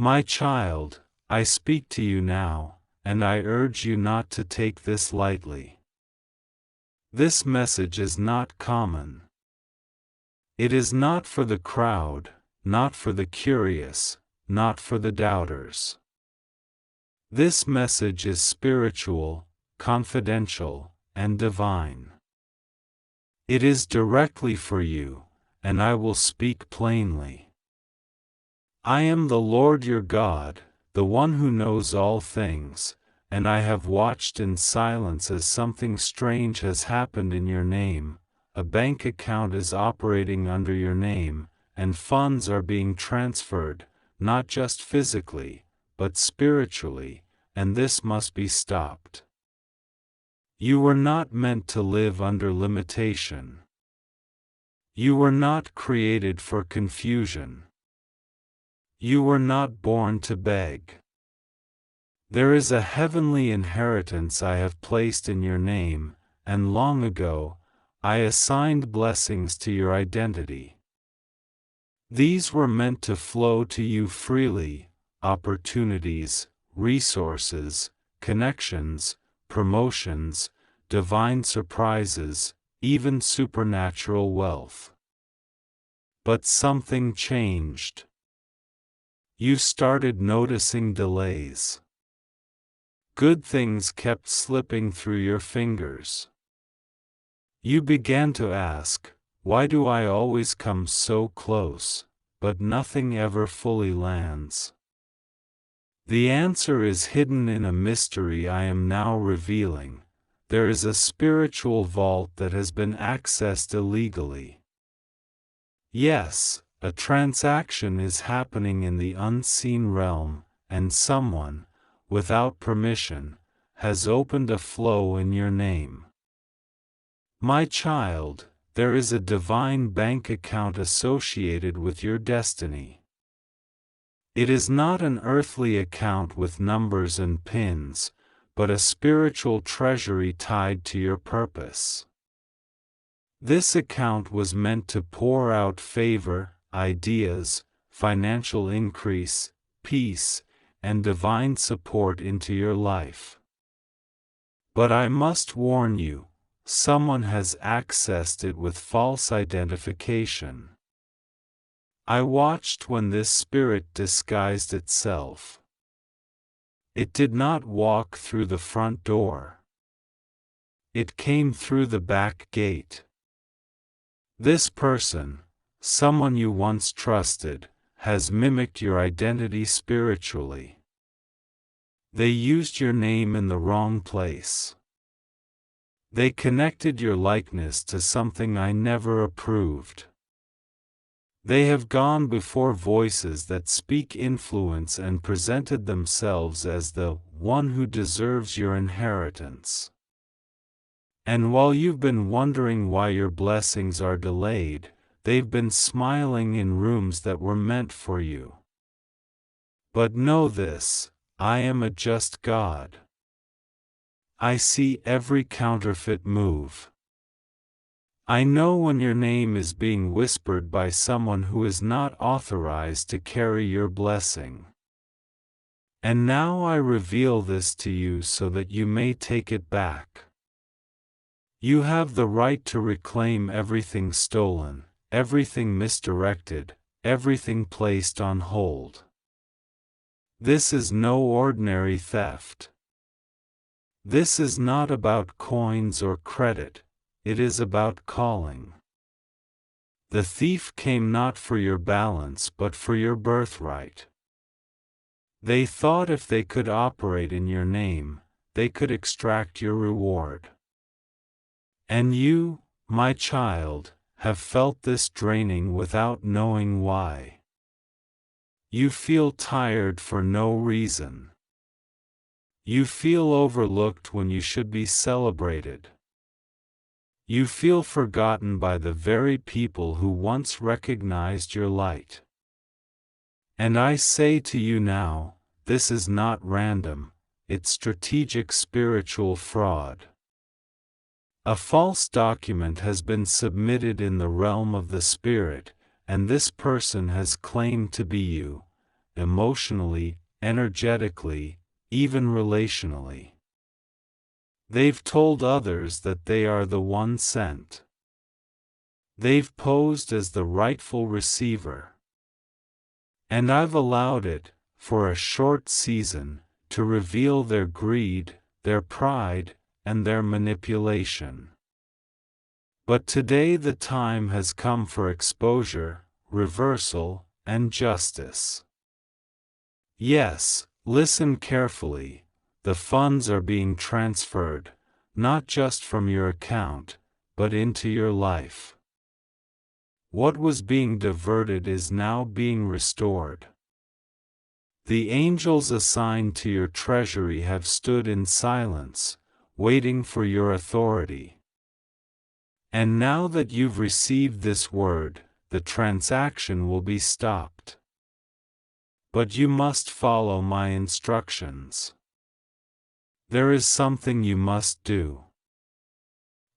My child, I speak to you now, and I urge you not to take this lightly. This message is not common. It is not for the crowd, not for the curious, not for the doubters. This message is spiritual, confidential, and divine. It is directly for you, and I will speak plainly. I am the Lord your God, the one who knows all things, and I have watched in silence as something strange has happened in your name. A bank account is operating under your name, and funds are being transferred, not just physically, but spiritually, and this must be stopped. You were not meant to live under limitation. You were not created for confusion. You were not born to beg. There is a heavenly inheritance I have placed in your name, and long ago, I assigned blessings to your identity. These were meant to flow to you freely: opportunities, resources, connections, promotions, divine surprises, even supernatural wealth. But something changed. You started noticing delays. Good things kept slipping through your fingers. You began to ask, why do I always come so close, but nothing ever fully lands? The answer is hidden in a mystery I am now revealing. There is a spiritual vault that has been accessed illegally. Yes, a transaction is happening in the unseen realm, and someone, without permission, has opened a flow in your name. My child, there is a divine bank account associated with your destiny. It is not an earthly account with numbers and pins, but a spiritual treasury tied to your purpose. This account was meant to pour out favor, ideas, financial increase, peace, and divine support into your life. But I must warn you, someone has accessed it with false identification. I watched when this spirit disguised itself. It did not walk through the front door. It came through the back gate. This person, someone you once trusted, has mimicked your identity spiritually. They used your name in the wrong place. They connected your likeness to something I never approved. They have gone before voices that speak influence and presented themselves as the one who deserves your inheritance. And while you've been wondering why your blessings are delayed, they've been smiling in rooms that were meant for you. But know this, I am a just God. I see every counterfeit move. I know when your name is being whispered by someone who is not authorized to carry your blessing. And now I reveal this to you so that you may take it back. You have the right to reclaim everything stolen, everything misdirected, everything placed on hold. This is no ordinary theft. This is not about coins or credit, it is about calling. The thief came not for your balance but for your birthright. They thought if they could operate in your name, they could extract your reward. And you, my child, have felt this draining without knowing why. You feel tired for no reason. You feel overlooked when you should be celebrated. You feel forgotten by the very people who once recognized your light. And I say to you now, this is not random, it's strategic spiritual fraud. A false document has been submitted in the realm of the spirit, and this person has claimed to be you, emotionally, energetically, even relationally. They've told others that they are the one sent. They've posed as the rightful receiver. And I've allowed it, for a short season, to reveal their greed, their pride, and their manipulation. But today the time has come for exposure, reversal, and justice. Yes, listen carefully. The funds are being transferred, not just from your account, but into your life. What was being diverted is now being restored. The angels assigned to your treasury have stood in silence, waiting for your authority. And now that you've received this word, the transaction will be stopped. But you must follow my instructions. There is something you must do.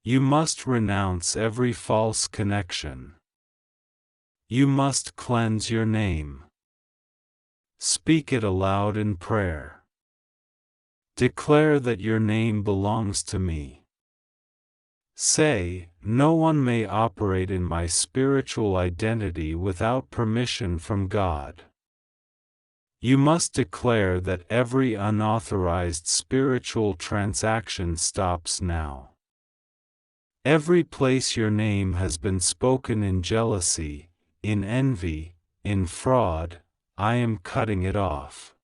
You must renounce every false connection. You must cleanse your name. Speak it aloud in prayer. Declare that your name belongs to me. Say, no one may operate in my spiritual identity without permission from God. You must declare that every unauthorized spiritual transaction stops now. Every place your name has been spoken in jealousy, in envy, in fraud, I am cutting it off.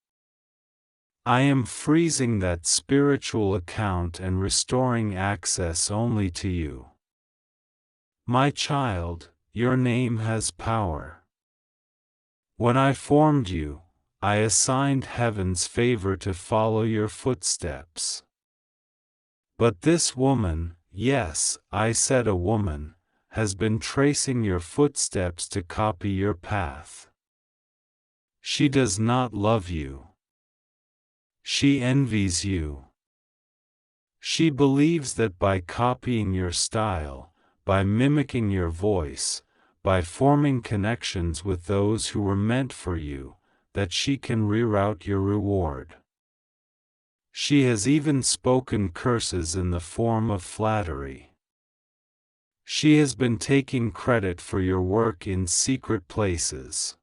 I am freezing that spiritual account and restoring access only to you. My child, your name has power. When I formed you, I assigned heaven's favor to follow your footsteps. But this woman, yes, I said a woman, has been tracing your footsteps to copy your path. She does not love you. She envies you. She believes that by copying your style, by mimicking your voice, by forming connections with those who were meant for you, that she can reroute your reward. She has even spoken curses in the form of flattery. She has been taking credit for your work in secret places.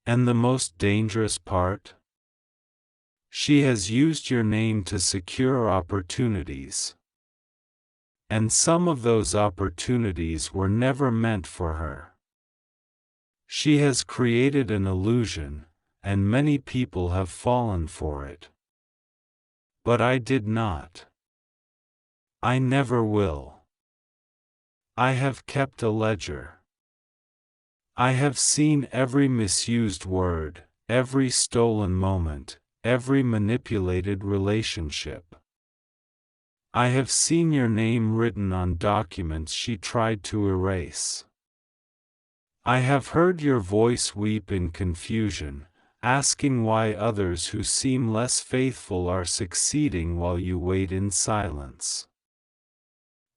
And the most dangerous part? She has used your name to secure opportunities. And some of those opportunities were never meant for her. She has created an illusion, and many people have fallen for it. But I did not. I never will. I have kept a ledger. I have seen every misused word, every stolen moment, every manipulated relationship. I have seen your name written on documents she tried to erase. I have heard your voice weep in confusion, asking why others who seem less faithful are succeeding while you wait in silence.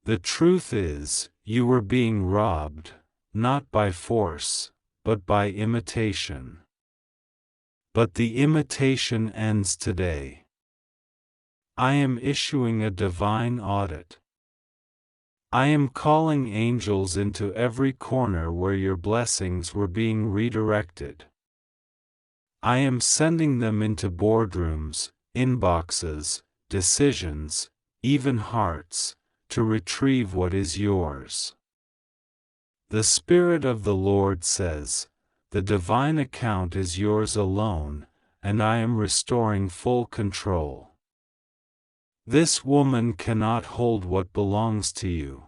The truth is, you were being robbed, not by force, but by imitation. But the imitation ends today. I am issuing a divine audit. I am calling angels into every corner where your blessings were being redirected. I am sending them into boardrooms, inboxes, decisions, even hearts, to retrieve what is yours. The Spirit of the Lord says, the divine account is yours alone, and I am restoring full control. This woman cannot hold what belongs to you.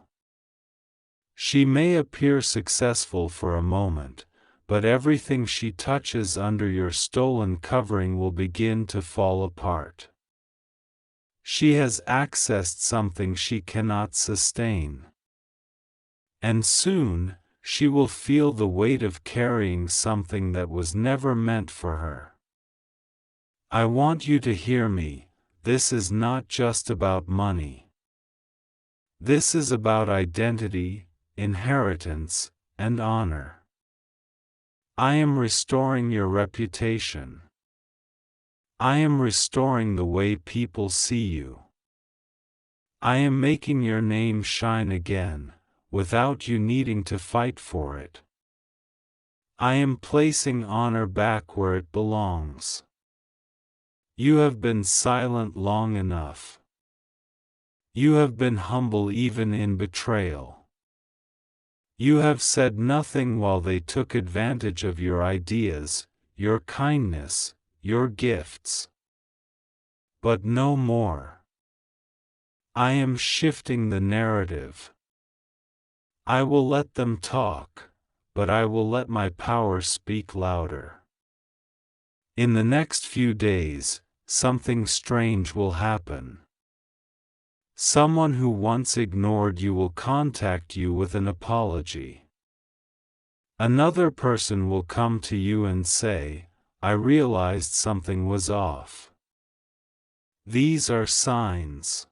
She may appear successful for a moment, but everything she touches under your stolen covering will begin to fall apart. She has accessed something she cannot sustain. And soon, she will feel the weight of carrying something that was never meant for her. I want you to hear me. This is not just about money. This is about identity, inheritance, and honor. I am restoring your reputation. I am restoring the way people see you. I am making your name shine again, without you needing to fight for it. I am placing honor back where it belongs. You have been silent long enough. You have been humble even in betrayal. You have said nothing while they took advantage of your ideas, your kindness, your gifts. But no more. I am shifting the narrative. I will let them talk, but I will let my power speak louder. In the next few days, something strange will happen. Someone who once ignored you will contact you with an apology. Another person will come to you and say, "I realized something was off." These are signs.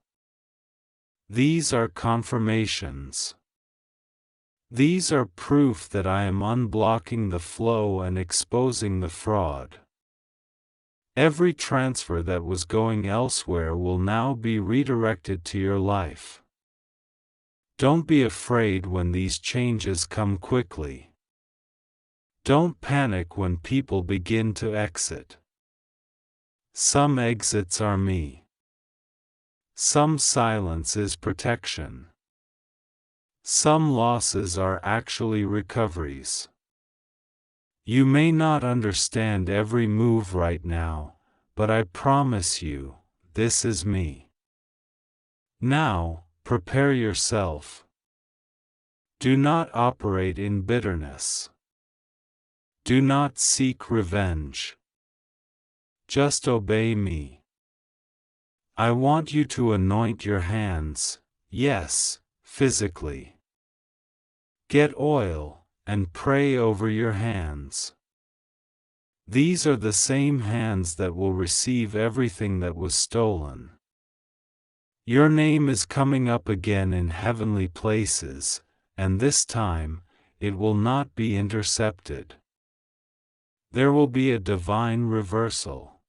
These are confirmations. These are proof that I am unblocking the flow and exposing the fraud. Every transfer that was going elsewhere will now be redirected to your life. Don't be afraid when these changes come quickly. Don't panic when people begin to exit. Some exits are me. Some silence is protection. Some losses are actually recoveries. You may not understand every move right now, but I promise you, this is me. Now, prepare yourself. Do not operate in bitterness. Do not seek revenge. Just obey me. I want you to anoint your hands, yes, physically. Get oil and pray over your hands. These are the same hands that will receive everything that was stolen. Your name is coming up again in heavenly places, and this time, it will not be intercepted. There will be a divine reversal.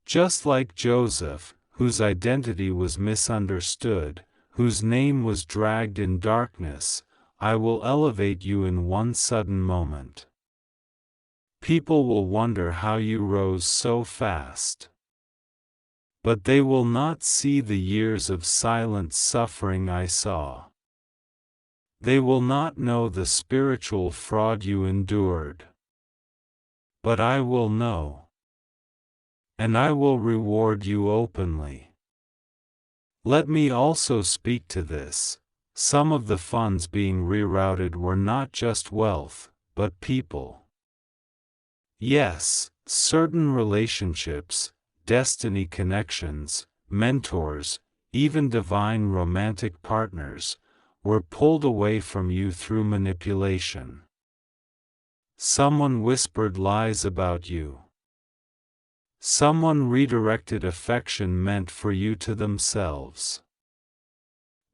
Just like Joseph, whose identity was misunderstood, whose name was dragged in darkness, I will elevate you in one sudden moment. People will wonder how you rose so fast. But they will not see the years of silent suffering I saw. They will not know the spiritual fraud you endured. But I will know. And I will reward you openly. Let me also speak to this. Some of the funds being rerouted were not just wealth, but people. Yes, certain relationships, destiny connections, mentors, even divine romantic partners, were pulled away from you through manipulation. Someone whispered lies about you. Someone redirected affection meant for you to themselves.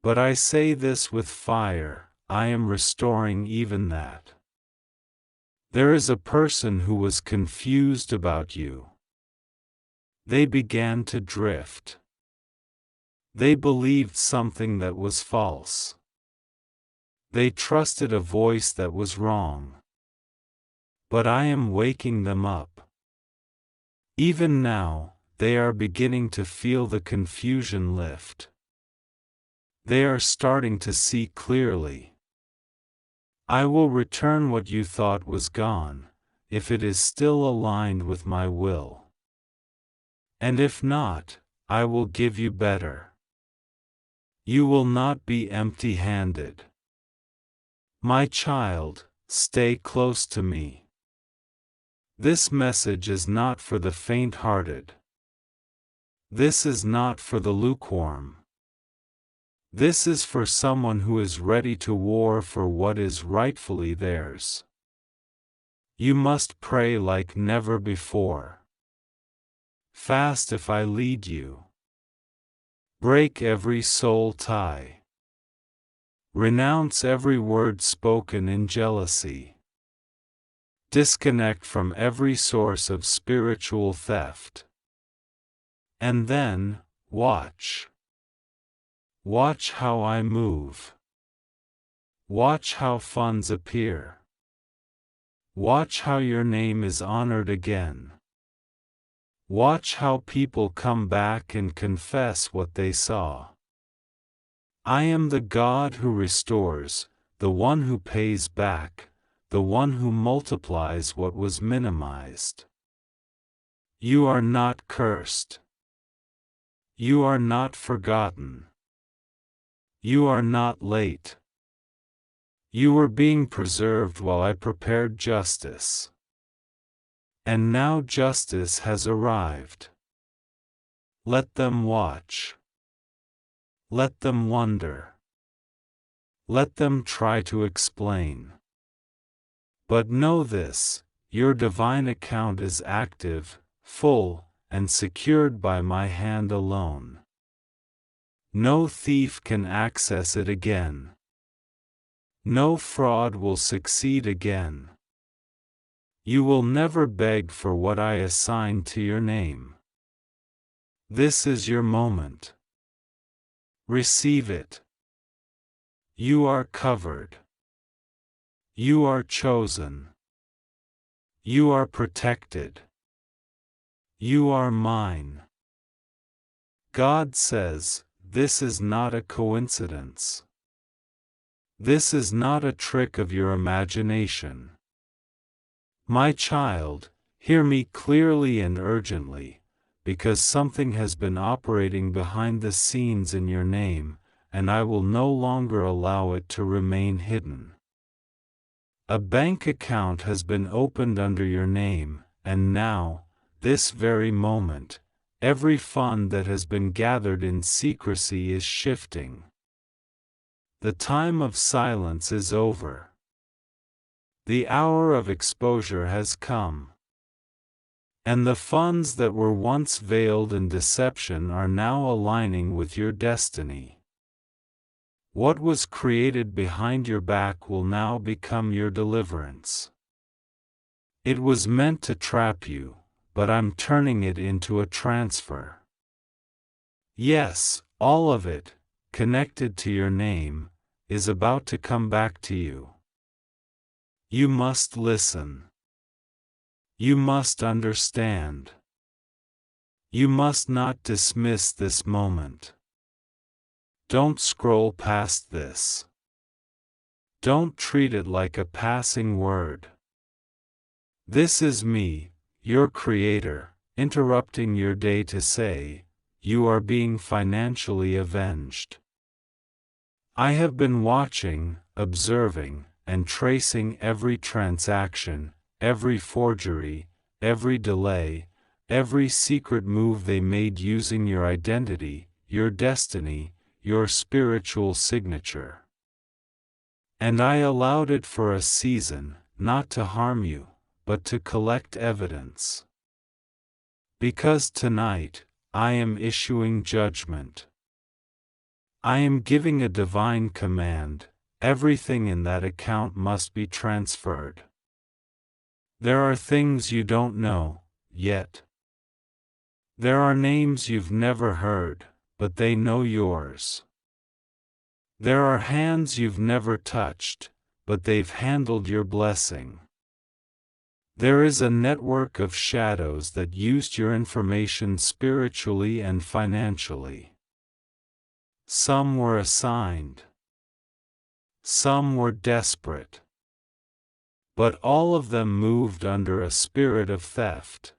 But I say this with fire, I am restoring even that. There is a person who was confused about you. They began to drift. They believed something that was false. They trusted a voice that was wrong. But I am waking them up. Even now, they are beginning to feel the confusion lift. They are starting to see clearly. I will return what you thought was gone, if it is still aligned with my will. And if not, I will give you better. You will not be empty-handed. My child, stay close to me. This message is not for the faint-hearted. This is not for the lukewarm. This is for someone who is ready to war for what is rightfully theirs. You must pray like never before. Fast if I lead you. Break every soul tie. Renounce every word spoken in jealousy. Disconnect from every source of spiritual theft. And then, watch. Watch how I move. Watch how funds appear. Watch how your name is honored again. Watch how people come back and confess what they saw. I am the God who restores, the one who pays back, the one who multiplies what was minimized. You are not cursed. You are not forgotten. You are not late. You were being preserved while I prepared justice. And now justice has arrived. Let them watch. Let them wonder. Let them try to explain. But know this, your divine account is active, full, and secured by my hand alone. No thief can access it again. No fraud will succeed again. You will never beg for what I assign to your name. This is your moment. Receive it. You are covered. You are chosen. You are protected. You are mine. God says, this is not a coincidence. This is not a trick of your imagination. My child, hear me clearly and urgently, because something has been operating behind the scenes in your name, and I will no longer allow it to remain hidden. A bank account has been opened under your name, and now, this very moment, every fund that has been gathered in secrecy is shifting. The time of silence is over. The hour of exposure has come. And the funds that were once veiled in deception are now aligning with your destiny. What was created behind your back will now become your deliverance. It was meant to trap you, but I'm turning it into a transfer. Yes, all of it, connected to your name, is about to come back to you. You must listen. You must understand. You must not dismiss this moment. Don't scroll past this. Don't treat it like a passing word. This is me, your Creator, interrupting your day to say, you are being financially avenged. I have been watching, observing, and tracing every transaction, every forgery, every delay, every secret move they made using your identity, your destiny, your spiritual signature. And I allowed it for a season, not to harm you, but to collect evidence. Because tonight, I am issuing judgment. I am giving a divine command, everything in that account must be transferred. There are things you don't know, yet. There are names you've never heard, but they know yours. There are hands you've never touched, but they've handled your blessing. There is a network of shadows that used your information spiritually and financially. Some were assigned. Some were desperate. But all of them moved under a spirit of theft.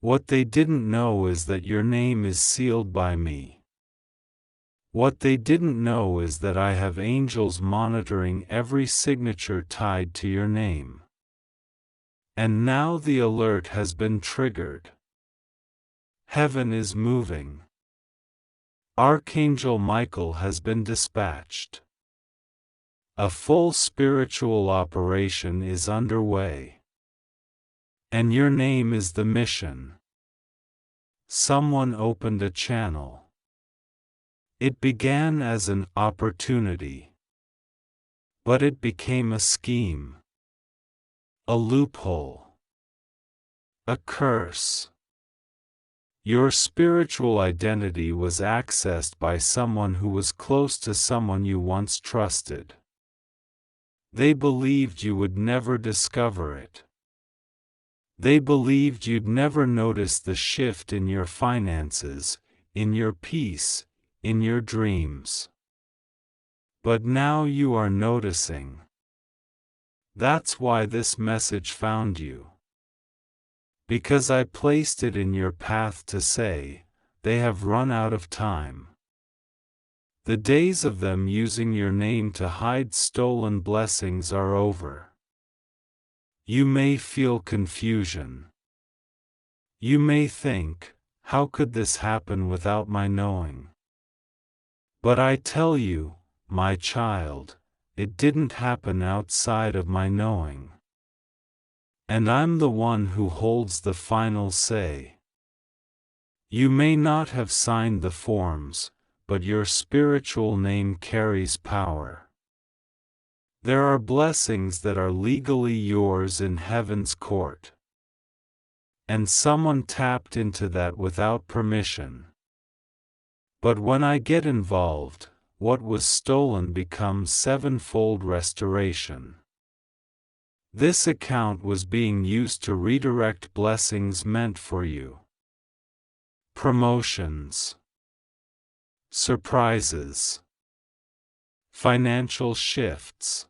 What they didn't know is that your name is sealed by me. What they didn't know is that I have angels monitoring every signature tied to your name. And now the alert has been triggered. Heaven is moving. Archangel Michael has been dispatched. A full spiritual operation is underway. And your name is the mission. Someone opened a channel. It began as an opportunity. But it became a scheme. a loophole, a curse. Your spiritual identity was accessed by someone who was close to someone you once trusted. They believed you would never discover it. They believed you'd never notice the shift in your finances, in your peace, in your dreams. But now you are noticing. That's why this message found you. Because I placed it in your path to say, they have run out of time. The days of them using your name to hide stolen blessings are over. You may feel confusion. You may think, how could this happen without my knowing? But I tell you, my child, it didn't happen outside of my knowing. And I'm the one who holds the final say. You may not have signed the forms, but your spiritual name carries power. There are blessings that are legally yours in heaven's court. And someone tapped into that without permission. But when I get involved, what was stolen becomes sevenfold restoration. This account was being used to redirect blessings meant for you. Promotions, surprises, financial shifts,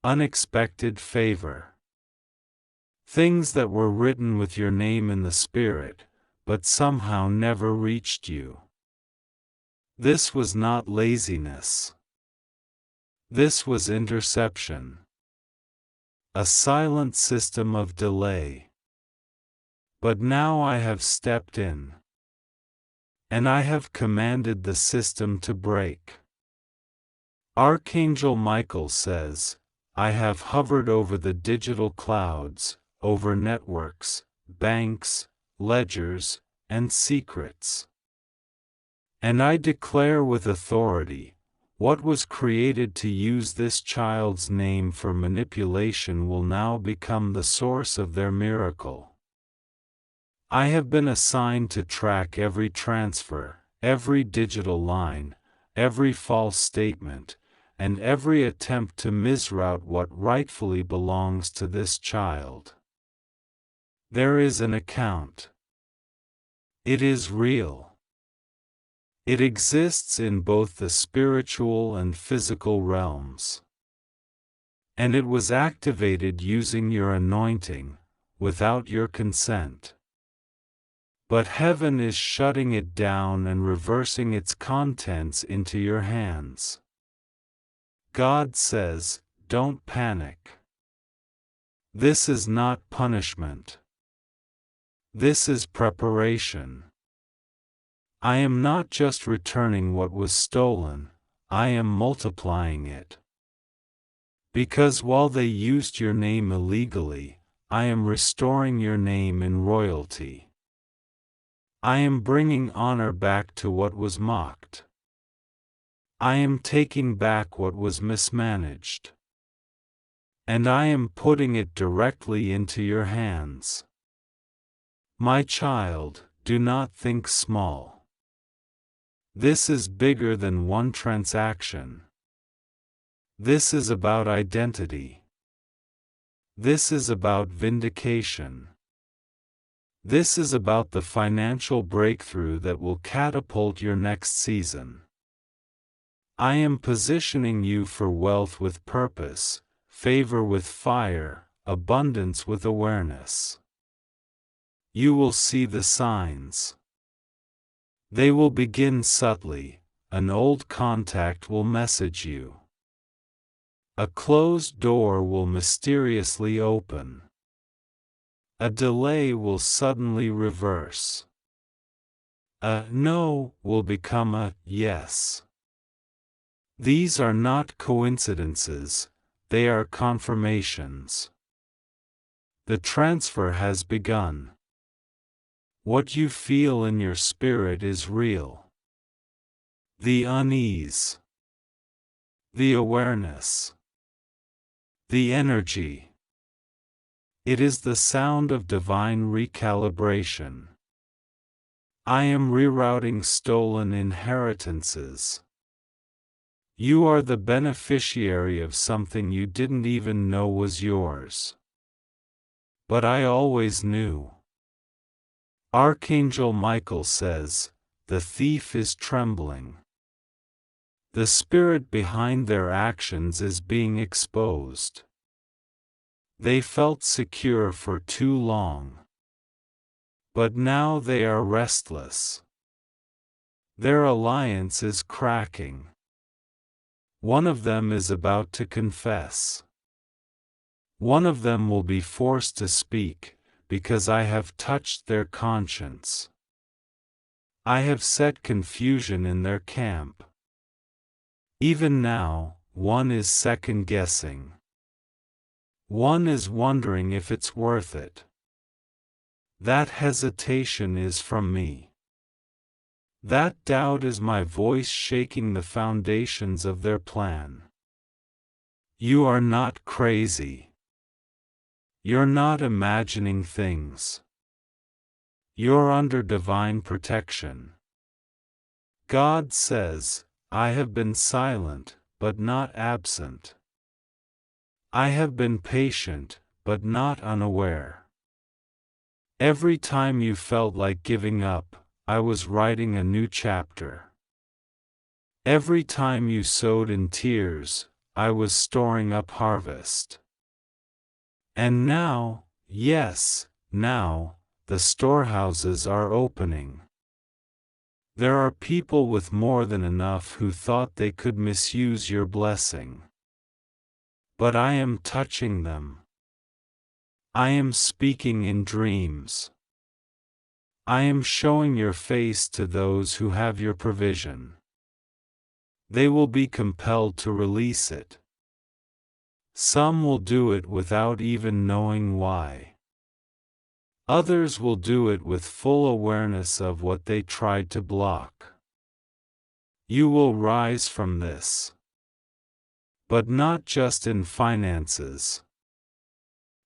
unexpected favor. Things that were written with your name in the Spirit, but somehow never reached you. This was not laziness. This was interception. A silent system of delay. But now I have stepped in. And I have commanded the system to break. Archangel Michael says, I have hovered over the digital clouds, over networks, banks, ledgers, and secrets. And I declare with authority, what was created to use this child's name for manipulation will now become the source of their miracle. I have been assigned to track every transfer, every digital line, every false statement, and every attempt to misroute what rightfully belongs to this child. There is an account. It is real. It exists in both the spiritual and physical realms. And it was activated using your anointing, without your consent. But heaven is shutting it down and reversing its contents into your hands. God says, don't panic. This is not punishment. This is preparation. I am not just returning what was stolen, I am multiplying it. Because while they used your name illegally, I am restoring your name in royalty. I am bringing honor back to what was mocked. I am taking back what was mismanaged. And I am putting it directly into your hands. My child, do not think small. This is bigger than one transaction. This is about identity. This is about vindication. This is about the financial breakthrough that will catapult your next season. I am positioning you for wealth with purpose, favor with fire, abundance with awareness. You will see the signs. They will begin subtly. An old contact will message you. A closed door will mysteriously open. A delay will suddenly reverse. A no will become a yes. These are not coincidences, they are confirmations. The transfer has begun. What you feel in your spirit is real. The unease. The awareness. The energy. It is the sound of divine recalibration. I am rerouting stolen inheritances. You are the beneficiary of something you didn't even know was yours. But I always knew. Archangel Michael says, the thief is trembling. The spirit behind their actions is being exposed. They felt secure for too long. But now they are restless. Their alliance is cracking. One of them is about to confess. One of them will be forced to speak, because I have touched their conscience. I have set confusion in their camp. Even now, one is second-guessing. One is wondering if it's worth it. That hesitation is from me. That doubt is my voice shaking the foundations of their plan. You are not crazy. You're not imagining things. You're under divine protection. God says, I have been silent, but not absent. I have been patient, but not unaware. Every time you felt like giving up, I was writing a new chapter. Every time you sowed in tears, I was storing up harvest. And now, yes, now, the storehouses are opening. There are people with more than enough who thought they could misuse your blessing. But I am touching them. I am speaking in dreams. I am showing your face to those who have your provision. They will be compelled to release it. Some will do it without even knowing why. Others will do it with full awareness of what they tried to block. You will rise from this. But not just in finances.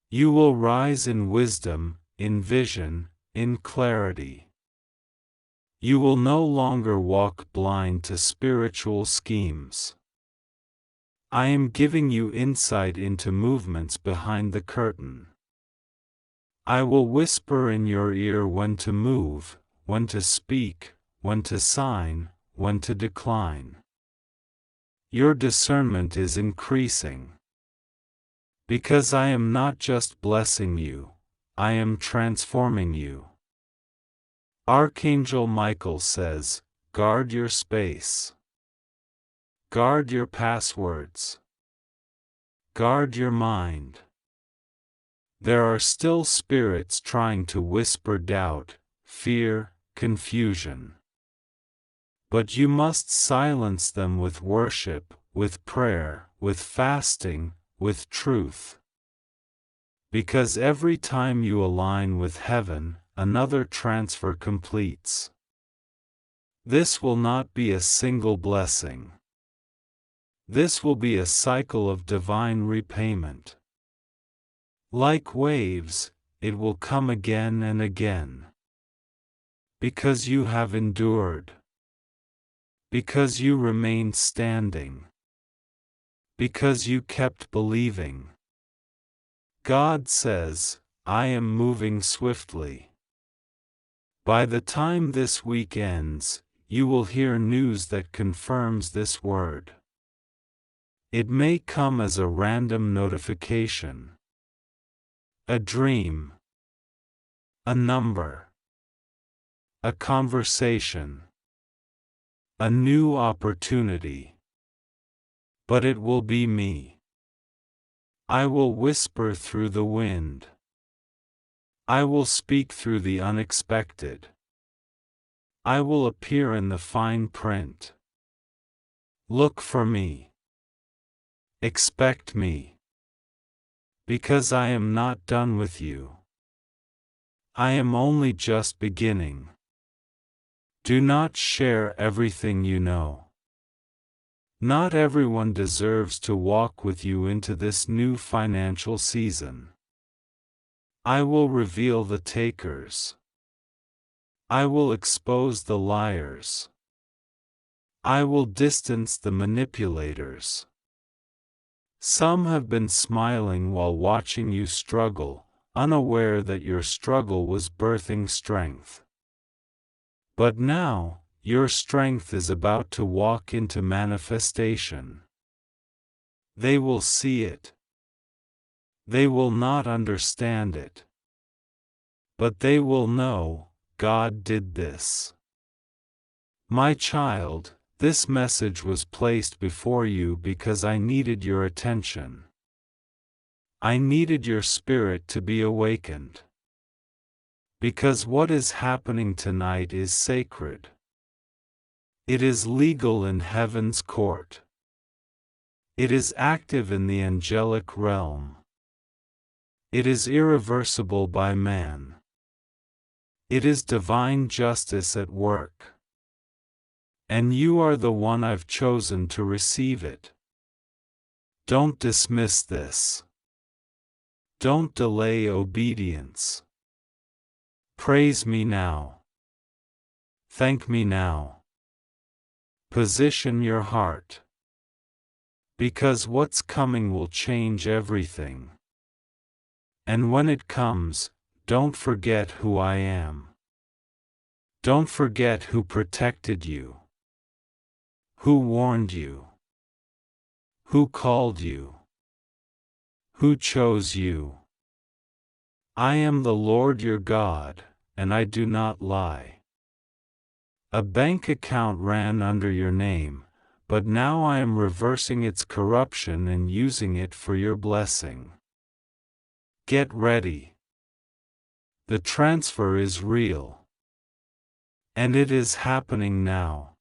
You will rise in wisdom, in vision, in clarity. You will no longer walk blind to spiritual schemes. I am giving you insight into movements behind the curtain. I will whisper in your ear when to move, when to speak, when to sign, when to decline. Your discernment is increasing. Because I am not just blessing you, I am transforming you. Archangel Michael says, guard your space. Guard your passwords. Guard your mind. There are still spirits trying to whisper doubt, fear, confusion. But you must silence them with worship, with prayer, with fasting, with truth. Because every time you align with heaven, another transfer completes. This will not be a single blessing. This will be a cycle of divine repayment. Like waves, it will come again and again. Because you have endured. Because you remained standing. Because you kept believing. God says, I am moving swiftly. By the time this week ends, you will hear news that confirms this word. It may come as a random notification. A dream. A number. A conversation. A new opportunity. But it will be me. I will whisper through the wind. I will speak through the unexpected. I will appear in the fine print. Look for me. Expect me. Because I am not done with you. I am only just beginning. Do not share everything you know. Not everyone deserves to walk with you into this new financial season. I will reveal the takers. I will expose the liars. I will distance the manipulators. Some have been smiling while watching you struggle, unaware that your struggle was birthing strength. But now, your strength is about to walk into manifestation. They will see it. They will not understand it. But they will know, God did this. My child, this message was placed before you because I needed your attention. I needed your spirit to be awakened. Because what is happening tonight is sacred. It is legal in heaven's court. It is active in the angelic realm. It is irreversible by man. It is divine justice at work. And you are the one I've chosen to receive it. Don't dismiss this. Don't delay obedience. Praise me now. Thank me now. Position your heart. Because what's coming will change everything. And when it comes, don't forget who I am. Don't forget who protected you. Who warned you? Who called you? Who chose you? I am the Lord your God, and I do not lie. A bank account ran under your name, but now I am reversing its corruption and using it for your blessing. Get ready. The transfer is real. And it is happening now.